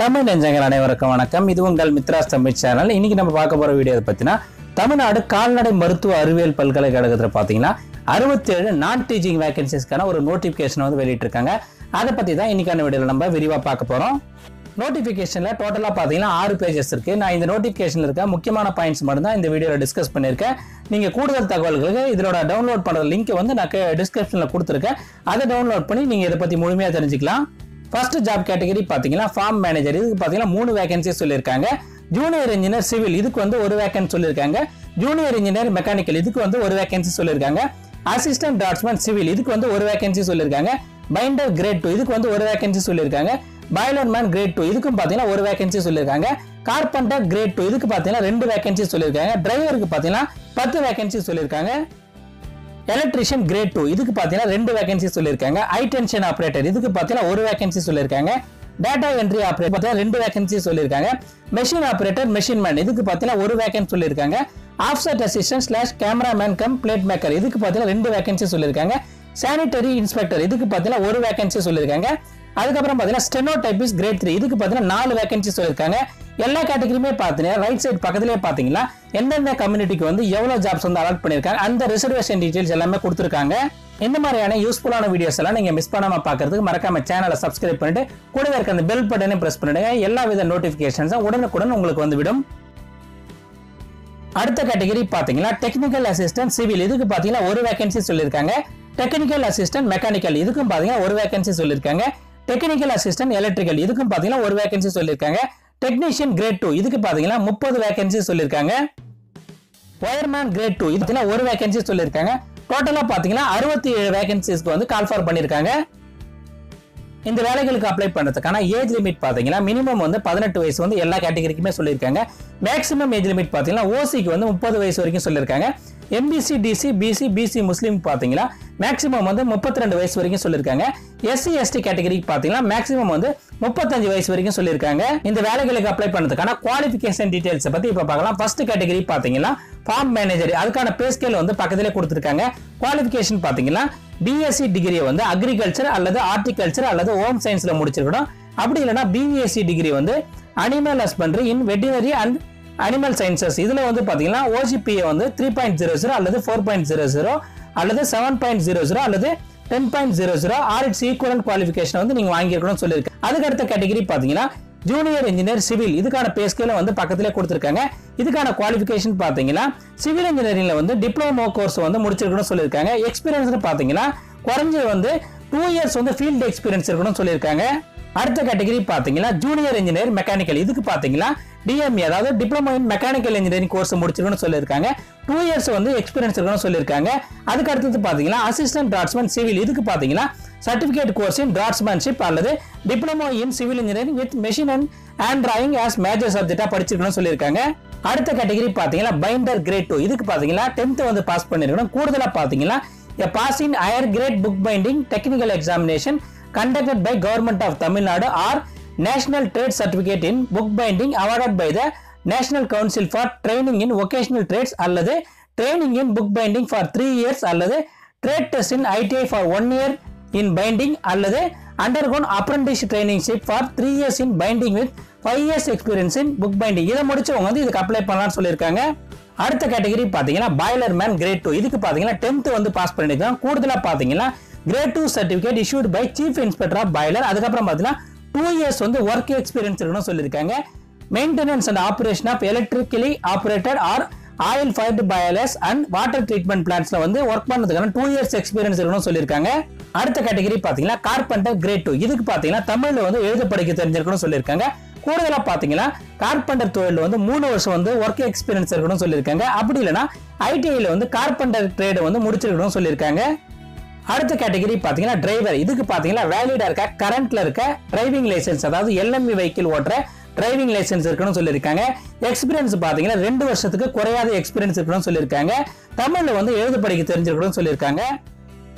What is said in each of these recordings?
தமிழ் நெஞ்சங்கள் அனைவருக்கும் வணக்கம். இது உங்கள் மித்ராஸ் தமிழ் சேனல். இன்னைக்கு நம்ம பார்க்க போற வீடியோ பத்தினா தமிழ்நாடு கால்நடை மருத்துவ அறிவியல் பல்கலைக்கழகத்தில் பார்த்தீங்கன்னா 67 நான் டீச்சிங் வேகன்சிஸ்க்கான ஒரு நோட்டிபிகேஷன் வந்து வெளியிட்டிருக்காங்க. அதை பத்தி தான் இன்னைக்கான வீடியோவில் நம்ம விரிவாக பார்க்க போறோம். நோட்டிபிகேஷன்ல டோட்டலா பாத்தீங்கன்னா 6 பேஜஸ் இருக்கு. நான் இந்த நோட்டிபிகேஷன்ல இருக்க முக்கியமான பாயிண்ட்ஸ் மட்டும் தான் இந்த வீடியோல டிஸ்கஸ் பண்ணிருக்கேன். நீங்க கூடுதல் தகவல்களுக்கு இதோட டவுன்லோட் பண்ற லிங்க் வந்து நான் டிஸ்கிரிப்ஷன்ல கொடுத்துருக்கேன். அதை டவுன்லோட் பண்ணி நீங்க இதை பத்தி முழுமையா தெரிஞ்சுக்கலாம். ஃபர்ஸ்ட் ஜாப் கேட்டகரி பாத்தீங்கன்னா ஃபார்ம் மேனேஜர். இதுக்கு பாத்தீங்கன்னா 3 வேகன்சி சொல்லியிருக்காங்க. ஜூனியர் இன்ஜினியர் சிவில் இதுக்கு வந்து ஒரு வேகன்சி சொல்லியிருக்காங்க. ஜூனியர் இன்ஜினியர் மெக்கானிக்கல் இதுக்கு வந்து ஒரு வேகன்சி சொல்லியிருக்காங்க. அசிஸ்டன்ட் டிராஃப்ட்ஸ்மேன் சிவில் இதுக்கு வந்து ஒரு வேகன்சி சொல்லியிருக்காங்க. பைண்டர் கிரேட் 2 இதுக்கு வந்து ஒரு வேகன்சி சொல்லியிருக்காங்க. பாய்லர் மேன் கிரேட் 2 இதுக்கும் பாத்தீங்கன்னா ஒரு வேகன்சி சொல்லியிருக்காங்க. கார்பெண்டர் கிரேட் 2 இதுக்கு பாத்தீங்கன்னா 2 வேகன்சி சொல்லியிருக்காங்க. டிரைவருக்கு பாத்தீங்கன்னா 10 வேகன்சி சொல்லியிருக்காங்க. எலக்ட்ரிஷியன் கிரேட் 2 இதுக்கு பாத்தீங்கன்னா 2 வேகன்சி சொல்லியிருக்காங்க. ஹை டென்ஷன் ஆபரேட்டர் இதுக்கு பாத்தீங்கன்னா ஒரு வேகன்சி சொல்லியிருக்காங்க. டேட்டா என்ட்ரி ஆபரேட்டர் பாத்தீங்கன்னா 2 வேகன்சி சொல்லியிருக்காங்க. மெஷின் ஆபரேட்டர் மெஷின் மேன் இதுக்கு பாத்தீங்கன்னா ஒரு வேகன்சி சொல்லியிருக்காங்க. Offset assistant / cameraman cum plate maker இதுக்கு பாத்தீங்கன்னா 2 வேகன்சி சொல்லியிருக்காங்க. சானிட்டரி இன்ஸ்பெக்டர் இதுக்கு பாத்தீங்கன்னா ஒரு வேகன்சி சொல்லியிருக்காங்க. அதுக்கப்புறம் பாத்தீங்கன்னா ஸ்டெனோடைபிஸ்ட் கிரேட் 3 இதுக்கு பாத்தீங்கன்னா 4 வேகன்சி சொல்லியிருக்காங்க. எல்லா கேட்டகரியுமே பாத்தீங்கன்னா ரைட் சைடு பக்கத்திலே பாத்தீங்கன்னா எந்தெந்த கம்யூனிட்டிக்கு வந்து எவ்வளவு ஜாப்ஸ் வந்து அலாட் பண்ணிருக்காங்க அந்த ரிசர்வேஷன் டீடைல்ஸ் எல்லாமே கொடுத்திருக்காங்க. இந்த மாதிரியான யூஸ்ஃபுல்லான வீடியோஸ் எல்லாம் நீங்க மிஸ் பண்ணாம பார்க்கிறதுக்கு மறக்காம சேனலை சப்ஸ்கிரைப் பண்ணிட்டு கூடவே இருக்க அந்த பெல் பட்டனை பிரஸ் பண்ணிடுங்க. எல்லா வித நோட்டிபிகேஷன்ஸும் உடனுக்குடன் உங்களுக்கு வந்துவிடும். அடுத்த கேட்டகரி பாத்தீங்கன்னா டெக்னிக்கல் அசிஸ்டன்ட் சிவில் இதுக்கு பாத்தீங்கன்னா ஒரு வேகன்சி சொல்லியிருக்காங்க. டெக்னிக்கல் அசிஸ்டன்ட் மெக்கானிக்கல் இதுக்கும் பாத்தீங்கன்னா ஒரு வேகன்சி சொல்லியிருக்காங்க. டெக்னிக்கல் அசிஸ்டன்ட் எலக்ட்ரிக்கல் இதுக்கும் பாத்தீங்கன்னா ஒரு வேகன்சி சொல்லியிருக்காங்க. டெக்னீஷியன் கிரேட் 2 இதுக்கு பாத்தீங்கன்னா 30 வேகன்சி சொல்லியிருக்காங்க. ஒயர்மேன் கிரேட் 2 இதுக்கு ஒரு வேகன்சி சொல்லியிருக்காங்க. டோட்டலா பாத்தீங்கன்னா 67 வேகன்சிஸ்க்கு வந்து கால் ஃபார் பண்ணிருக்காங்க. இந்த வேலைகளுக்கு அப்ளை பண்றதுக்கான ஏஜ் லிமிட் பாத்தீங்கன்னா மினிமம் வந்து 18 வயசு வந்து எல்லா கேட்டகரிக்குமே சொல்லியிருக்காங்க. மேக்ஸிமம் ஏஜ் லிமிட் பாத்தீங்கன்னா ஓசிக்கு வந்து 30 வயசு வரைக்கும் சொல்லியிருக்காங்க. எம்பிசி டிசி பிசி பிசி முஸ்லீம் பாத்தீங்கன்னா மேக்ஸிமம் வந்து 32 வயசு வரைக்கும் சொல்லியிருக்காங்க. எஸ்சி எஸ்டி கேட்டகரிக்கு பாத்தீங்கன்னா மேக்ஸிமம் வந்து 35 வயசு வரைக்கும் சொல்லியிருக்காங்க. இந்த வேலைகளுக்கு அப்ளை பண்றதுக்கான குவாலிஃபிகேஷன் டீடைல்ஸ் பத்தி இப்ப பார்க்கலாம். ஃபர்ஸ்ட் கேட்டகரி பாத்தீங்கன்னா ஃபார்ம் மேனேஜர் அதுக்கான பே ஸ்கேல் வந்து பக்கத்திலே கொடுத்திருக்காங்க. குவாலிஃபிகேஷன் பாத்தீங்கன்னா பிஎஸ்சி டிகிரி வந்து அக்ரிகல்ச்சர் அல்லது ஹார்டிகல்ச்சர் அல்லது ஹோம் சயின்ஸ்ல முடிச்சிருக்கணும். அப்படி இல்லைன்னா பிஎஸ்சி டிகிரி வந்து animal husbandry in veterinary and animal sciences இதுல வந்து பாத்தீங்கன்னா ஓஜிபிஏ வந்து 3.00 அல்லது 4.00 அல்லது 7.00 அல்லது 10.00 ஆர் இட்ஸ் ஈக்குவலன்ட் குவாலிஃபிகேஷன் வந்து நீங்க வாங்கியிருக்கணும்னு சொல்லியிருக்காங்க. அதுக்கு அடுத்த கேட்டகரி பாத்தீங்கன்னா ஜூனியர் இன்ஜினியர் சிவில் இதுக்கான பே ஸ்கேல வந்து பக்கத்திலே கொடுத்திருக்காங்க. இதுக்கான குவாலிஃபிகேஷன் பாத்தீங்கன்னா சிவில் இன்ஜினியரிங்ல வந்து டிப்ளமோ கோர்ஸ் வந்து முடிச்சிருக்கணும்னு சொல்லியிருக்காங்க. எக்ஸ்பீரியன்ஸ் பாத்தீங்கன்னா குறைஞ்சது வந்து 2 இயர்ஸ் வந்து ஃபீல்ட் எக்ஸ்பீரியன்ஸ் இருக்கணும்னு சொல்லியிருக்காங்க. அடுத்த கேட்டகரி பாத்தீங்கன்னா ஜூனியர் இன்ஜினியர் மெக்கானிக்கல் இதுக்கு பாத்தீங்கன்னா டிஎம்இ அதாவது diploma in mechanical engineering course முடிச்சிருக்கணும்னு சொல்லியிருக்காங்க. 2 இயர்ஸ் வந்து எக்ஸ்பீரியன்ஸ் இருக்கணும்னு சொல்லியிருக்காங்க. அதுக்கு அடுத்தது பாத்தீங்கன்னா அசிஸ்டன்ட் டிராஃப்ட்ஸ்மேன் சிவில் இதுக்கு பாத்தீங்கன்னா சர்டிபிகேட் கோர்ஸ் இன் டிராஃப்ட்ஸ்மேன்ஷிப் அல்லது diploma in civil engineering with machine and hand drawing as major சப்ஜெக்டா படிச்சிருக்கணும்னு சொல்லியிருக்காங்க. அடுத்த கேட்டகரி பாத்தீங்கன்னா பைண்டர் கிரேட் 2 இதுக்கு பாத்தீங்கன்னா 10th வந்து பாஸ் பண்ணிருக்கணும். கூடுதலா பாத்தீங்கன்னா pass in higher grade book binding technical examination conducted by Government of Tamil Nadu or National Trade Certificate in Book Binding awarded by the National Council for Training in Vocational Trades அல்லது Training in Book Binding for 3 years அல்லது Trade Test in ITI for 1 year in Binding அல்லது Undergone Apprenticeship Trainingship for 3 years in Binding with 5 years experience in Book Binding இதை முடிச்சவங்க வந்து இதுக்கு apply பண்ணலாம்னு சொல்லியிருக்காங்க. அடுத்த கேட்டகரி பாத்தீங்கன்னா பாய்லர் மேன் கிரேட் 2 இதுக்கு பாத்தீங்கன்னா 10th வந்து பாஸ் பண்ணிருக்காங்க. கூடுதலா பாத்தீங்கன்னா grade 2 certificate issued by Chief Inspector of Boiler அதுக்கப்புறம் பாத்தீங்கன்னா 2 இயர்ஸ் வந்து ஒர்க் எக்ஸ்பீரியன்ஸ் இருக்கணும்னு சொல்லியிருக்காங்க. Maintenance and operation of electrically operated or oil fired boilers and water treatment பிளான்ட்ஸ்ல வந்து ஒர்க் பண்ணதுக்கான 2 இயர்ஸ் எக்ஸ்பீரியன்ஸ் இருக்கணும்னு சொல்லியிருக்காங்க. அடுத்த கேட்டகரி பாத்தீங்கன்னா கார்பெண்டர் கிரேட் 2 இதுக்கு பாத்தீங்கன்னா தமிழ்ல வந்து எழுத படிக்க தெரிஞ்சிருக்கணும்னு சொல்லியிருக்காங்க. கூடுதலா பாத்தீங்கன்னா கார்பெண்டர் தொழில் வந்து 3 வருஷம் வந்து ஒர்க் எக்ஸ்பீரியன்ஸ் இருக்கணும்னு சொல்லியிருக்காங்க. அப்படி இல்லைன்னா ஐடிஐல வந்து கார்பெண்டர் ட்ரேட் வந்து முடிச்சிருக்கணும்னு சொல்லியிருக்காங்க. அடுத்த கேட்டகரி பாத்தீங்கன்னா டிரைவர் இதுக்கு பாத்தீங்கன்னா வேலிடா இருக்க கரண்ட்ல இருக்க டிரைவிங் லைசன்ஸ் அதாவது எல்எம்இ வெஹிக்கிள் ஓட்டுற டிரைவிங் லைசன்ஸ் இருக்கணும்னு சொல்லியிருக்காங்க. எக்ஸ்பீரியன்ஸ் பாத்தீங்கன்னா 2 வருஷத்துக்கு குறையாத எக்ஸ்பீரியன்ஸ் இருக்கணும்னு சொல்லியிருக்காங்க. தமிழ்ல வந்து எழுத படிக்க தெரிஞ்சிருக்கணும்னு சொல்லியிருக்காங்க.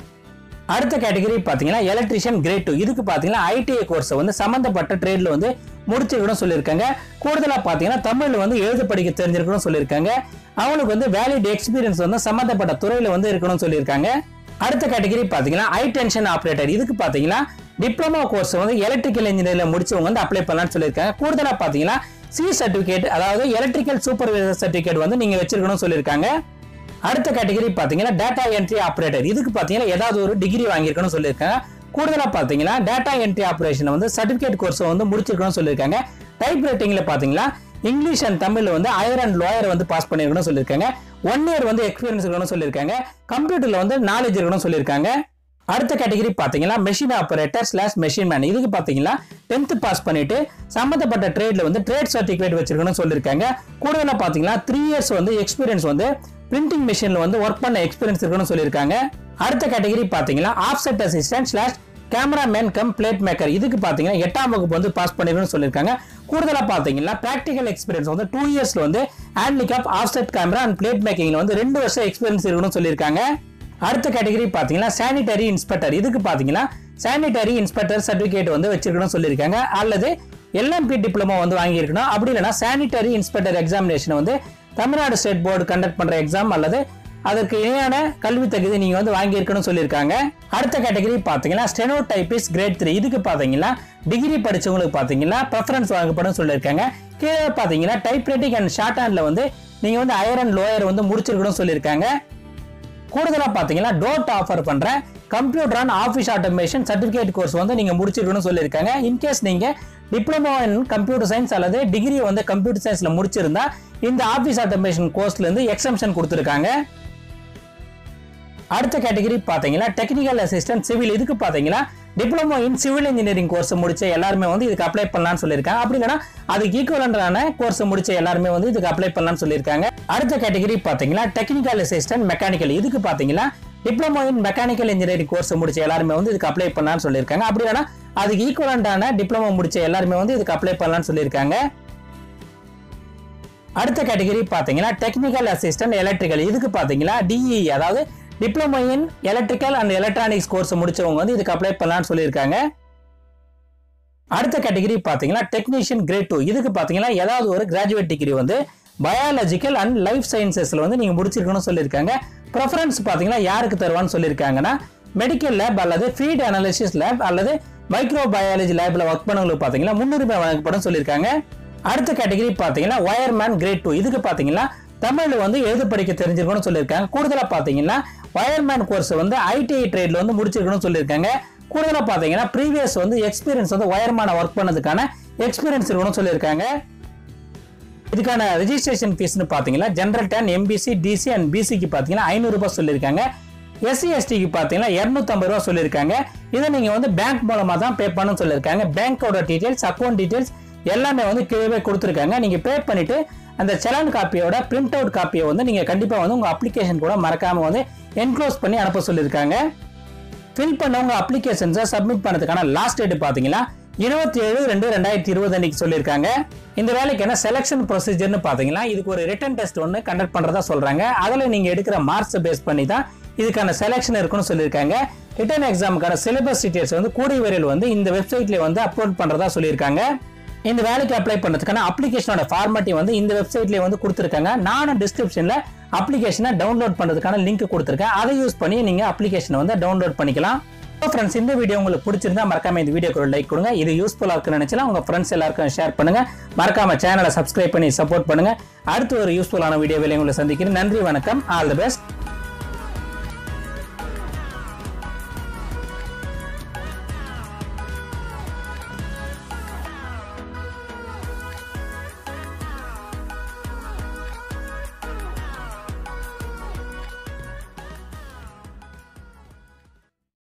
அடுத்த கேட்டகரி பாத்தீங்கன்னா எலக்ட்ரிஷியன் கிரேட் 2 இதுக்கு பாத்தீங்கன்னா ஐடிஐ கோர்ஸ் வந்து சம்பந்தப்பட்ட ட்ரேட்ல வந்து முடிச்சிருக்கணும் சொல்லியிருக்காங்க. கூடுதலா பாத்தீங்கன்னா தமிழ்ல வந்து எழுத படிக்க தெரிஞ்சிருக்கணும்னு சொல்லியிருக்காங்க. அவங்களுக்கு வந்து வேலிட் எக்ஸ்பீரியன்ஸ் வந்து சம்பந்தப்பட்ட துறையில வந்து இருக்கணும்னு சொல்லியிருக்காங்க. அடுத்த கேட்டகரி பாத்தீங்கன்னா ஹை டென்ஷன் ஆபரேட்டர். இதுக்கு பாத்தீங்கன்னா டிப்ளமோ கோர்ஸ் வந்து எலக்ட்ரிக்கல் இன்ஜினியரிங்ல முடிச்சவங்க வந்து அப்ளை பண்ணலாம்னு சொல்லியிருக்காங்க. கூடுதலா பாத்தீங்கன்னா சி சர்டிபிகேட், அதாவது எலக்ட்ரிக்கல் சூப்பர்வைசர் சர்டிபிகேட் வந்து நீங்க வச்சிருக்கணும்னு சொல்லியிருக்காங்க. அடுத்த கேட்டகரி பாத்தீங்கன்னா டேட்டா என்ட்ரி ஆபரேட்டர். இதுக்கு பாத்தீங்கன்னா ஏதாவது ஒரு டிகிரி வாங்கியிருக்கணும்னு சொல்லியிருக்காங்க. கூடுதலா பாத்தீங்கன்னா டேட்டா என்ட்ரி ஆபரேஷன் வந்து சர்டிபிகேட் கோர்ஸ் வந்து முடிச்சிருக்கணும்னு சொல்லியிருக்காங்க. டைப் ரைட்டிங்ல பாத்தீங்கன்னா இங்கிலீஷ் அண்ட் தமிழ் வந்து ஹையர் அண்ட் லோயர் வந்து பாஸ் பண்ணிருக்கணும்னு சொல்லியிருக்காங்க. 1 இயர் வந்து எக்ஸ்பீரியன்ஸ் இருக்கணும்னு சொல்லியிருக்காங்க. கம்ப்யூட்டர்ல வந்து நாலேஜ் இருக்கணும்னு சொல்லியிருக்காங்க. அடுத்த கேட்டகரி பாத்தீங்கன்னா machine operator slash machine man. இதுக்கு பாத்தீங்கன்னா 10th பாஸ் பண்ணிட்டு சம்பந்தப்பட்ட ட்ரேட்ல வந்து ட்ரேட் சர்டிபிகேட் வச்சிருக்கணும்னு சொல்லியிருக்காங்க. கூடுதலா பாத்தீங்கன்னா 3 இயர்ஸ் வந்து எக்ஸ்பீரியன்ஸ் வந்து பிரிண்டிங் மிஷின்ல வந்து ஒர்க் பண்ண எக்ஸ்பீரியன்ஸ் இருக்கணும்னு சொல்லியிருக்காங்க. அடுத்த கேட்டகரி பாத்தீங்கன்னா offset assistant slash cameraman cum plate maker. இதுக்கு பாத்தீங்கன்னா 8ஆம் வகுப்பு வந்து பாஸ் பண்ணிருக்கணும்னு சொல்லியிருக்காங்க. கூடுதலா பாத்தீங்கன்னா பிராக்டிகல் எக்ஸ்பீரியன்ஸ் வந்து 2 இயர்ஸ்ல வந்து ஹேண்ட்லிகாப் ஆஃப்செட் கேமரா அண்ட் பிளேட் மேக்கிங்ல வந்து 2 வருஷம் எக்ஸ்பீரியன்ஸ் இருக்கணும்னு சொல்லியிருக்காங்க. அடுத்த கேட்டகரி பாத்தீங்கன்னா சானிட்டரி இன்ஸ்பெக்டர். இதுக்கு பாத்தீங்கன்னா சானிட்டரி இன்ஸ்பெக்டர் சர்டிபிகேட் வந்து வச்சிருக்கணும்னு சொல்லியிருக்காங்க. அல்லது எல்எம்பி டிப்ளமோ வந்து வாங்கியிருக்கணும். அப்படி இல்லைன்னா சானிட்டரி இன்ஸ்பெக்டர் எக்ஸாமினேஷன் வந்து தமிழ்நாடு ஸ்டேட் போர்டு கண்டக்ட் பண்ற எக்ஸாம் அல்லது அதற்கு இணையான கல்வி தகுதி நீங்க வந்து வாங்கி இருக்கணும்னு சொல்லியிருக்காங்க. அடுத்த கேட்டகரி பாத்தீங்கன்னா ஸ்டெனோ டைபிஸ்ட் கிரேட் 3. இதுக்கு பாத்தீங்கன்னா டிகிரி படிச்சவங்களுக்கு பாத்தீங்கன்னா ப்ரெஃபரன்ஸ் வாங்கப்படும் சொல்லியிருக்காங்க. கீழே பாத்தீங்கன்னா டைப் ரைட்டிங் அண்ட் ஷார்ட் ஹேண்ட்ல வந்து நீங்க வந்து ஹையர் அண்ட் லோயர் வந்து முடிச்சிருக்கணும்னு சொல்லியிருக்காங்க. கூடுதலா பாத்தீங்கன்னா டோட் ஆஃபர் பண்ற computer and office automation certificate course வந்து நீங்க முடிச்சிருக்கணும்னு சொல்லியிருக்காங்க. இன்கேஸ் நீங்க டிப்ளமோ இன் கம்ப்யூட்டர் சயின்ஸ் அல்லது டிகிரி வந்து கம்ப்யூட்டர் சயின்ஸ்ல முடிச்சிருந்தா இந்த ஆஃபீஸ் ஆட்டோமேஷன் கோர்ஸ்ல இருந்து எக்ஸம்ஷன் கொடுத்திருக்காங்க. அடுத்த கேட்டகரி பாத்தீங்கன்னா டெக்னிக்கல் அசிஸ்டன்ட் சிவில். இதுக்கு பாத்தீங்கன்னா diploma in civil engineering course முடிச்ச எல்லாருமே வந்து இதுக்கு அப்ளை பண்ணலாம்னு சொல்லியிருக்காங்க. அப்படி இல்லைன்னா அதுக்கு ஈக்குவலண்டான கோர்ஸ் முடிச்ச எல்லாருமே வந்து இதுக்கு அப்ளை பண்ணலாம்னு சொல்லியிருக்காங்க. அடுத்த கேட்டகரி பாத்தீங்கன்னா டெக்னிக்கல் அசிஸ்டன்ட் மெக்கானிக்கல். இதுக்கு பாத்தீங்கன்னா diploma in mechanical engineering course முடிச்ச எல்லாருமே வந்து இதுக்கு அப்ளை பண்ணலாம்னு சொல்லியிருக்காங்க. அப்படி இல்லைன்னா அதுக்கு ஈக்குவலண்டான டிப்ளமோ முடிச்ச எல்லாருமே வந்து இதுக்கு அப்ளை பண்ணலாம்னு சொல்லியிருக்காங்க. அடுத்த கேட்டகரி பாத்தீங்கன்னா டெக்னிக்கல் அசிஸ்டன்ட் எலக்ட்ரிக்கல். இதுக்கு பாத்தீங்கன்னா டிஇ, அதாவது diploma in electrical and electronics course முடிச்சவங்க வந்து இதுக்கு அப்ளை பண்ணலாம்னு சொல்லியிருக்காங்க. அடுத்த கேட்டகரி பாத்தீங்கன்னா டெக்னீஷியன் கிரேட் 2. இதுக்கு பாத்தீங்கன்னா ஏதாவது ஒரு கிராஜுவேட் டிகிரி வந்து பயாலஜிக்கல் அண்ட் லைஃப் சயின்சஸ்ல வந்து நீங்க முடிச்சிருக்கணும்னு சொல்லியிருக்காங்க. ப்ரெஃபரன்ஸ் பாத்தீங்கன்னா யாருக்கு தருவான்னு சொல்லியிருக்காங்கன்னா மெடிக்கல் லேப் அல்லது ஃபீட் அனாலிசிஸ் லேப் அல்லது மைக்ரோ பயாலஜி லேப்ல ஒர்க் பண்ணவங்களுக்கு பாத்தீங்கன்னா முன்னுரிமை வழங்கப்படும் சொல்லியிருக்காங்க. அடுத்த கேட்டகரி பாத்தீங்கன்னா வயர்மேன் கிரேட் 2. இதுக்கு பாத்தீங்கன்னா தமிழ்ல வந்து எழுத படிக்க தெரிஞ்சிருக்கணும்னு சொல்லியிருக்காங்க. கூடுதலா பாத்தீங்கன்னா வயர்மேன் கோர்ஸ் வந்து ஐடிஐ ட்ரேட்ல வந்து முடிச்சிருக்கணும்னு சொல்லியிருக்காங்க. கூடுதலா பாத்தீங்கன்னா ப்ரீவியஸ் வந்து எக்ஸ்பீரியன்ஸ் வந்து வயர்மேன ஒர்க் பண்ணதுக்கான எக்ஸ்பீரியன்ஸ் இருக்கணும்னு சொல்லியிருக்காங்க. இதுக்கான ரெஜிஸ்ட்ரேஷன் ஃபீஸ்னு பாத்தீங்கன்னா ஜெனரல் 10, எம்பிசி, டிசி அண்ட் பிசிக்கு பாத்தீங்கன்னா 500 ரூபாய் சொல்லியிருக்காங்க. எஸ்சி எஸ்டிக்கு பாத்தீங்கன்னா 250 ரூபாய் சொல்லியிருக்காங்க. இதை நீங்க வந்து பேங்க் மூலமா தான் பே பண்ணணும்னு சொல்லியிருக்காங்க. பேங்கோட டீடைல்ஸ், அக்கௌண்ட் டீடைல்ஸ் எல்லாமே வந்து கீழே கொடுத்துருக்காங்க. நீங்க பே பண்ணிட்டு அந்த செலான் காப்பியோட பிரிண்ட் அவுட் காப்பியை வந்து நீங்க கண்டிப்பா வந்து உங்க அப்ளிகேஷன் கூட மறக்காம வந்து என்க்ளோஸ் பண்ணி அனுப்ப சொல்லியிருக்காங்க. ஃபில் பண்ண உங்க அப்ளிகேஷன்ஸை சப்மிட் பண்ணதுக்கான லாஸ்ட் டேட் பாத்தீங்கன்னா 27/2/2020 அன்னைக்கு சொல்லியிருக்காங்க. இந்த வேலைக்கான செலக்ஷன் ப்ரொசீஜர்னு பாத்தீங்கன்னா இதுக்கு ஒரு ரிட்டன் டெஸ்ட் ஒன்று கண்டக்ட் பண்றதா சொல்றாங்க. அதுல நீங்க எடுக்கிற மார்க்ஸை பேஸ் பண்ணி தான் இதுக்கான செலக்ஷன் இருக்குன்னு சொல்லியிருக்காங்க. ரிட்டன் எக்ஸாமுக்கான சிலபஸ் டீடைல்ஸ் வந்து கூடிய விரைவில் வந்து இந்த வெப்சைட்ல வந்து அப்லோட் பண்றதா சொல்லியிருக்காங்க. இந்த வேலைக்கு அப்ளை பண்றதுக்கான அப்ளிகேஷனோட ஃபார்மேட்டை வந்து இந்த வெப்சைட்லயே வந்து கொடுத்துருக்காங்க. நானும் டிஸ்கிரிப்ஷன்ல அப்ளிகேஷனை டவுன்லோட் பண்றதுக்கான லிங்க் கொடுத்துருக்கேன். அதை யூஸ் பண்ணி நீங்க அப்ளிகேஷனை வந்து டவுன்லோட் பண்ணிக்கலாம். ஃப்ரெண்ட்ஸ், இந்த வீடியோ உங்களுக்கு பிடிச்சிருந்தா மறக்காம இந்த வீடியோக்கு ஒரு லைக் கொடுங்க. இது யூஸ்ஃபுல்லா இருக்குன்னு நினைச்சா உங்க ஃப்ரெண்ட்ஸ் எல்லாருக்கும் ஷேர் பண்ணுங்க. மறக்காம சேனலை சப்ஸ்கிரைப் பண்ணி சப்போர்ட் பண்ணுங்க. அடுத்து ஒரு யூஸ்ஃபுல்லான வீடியோவில் உங்களை சந்திக்கிறேன். நன்றி, வணக்கம், ஆல் தி பெஸ்ட்.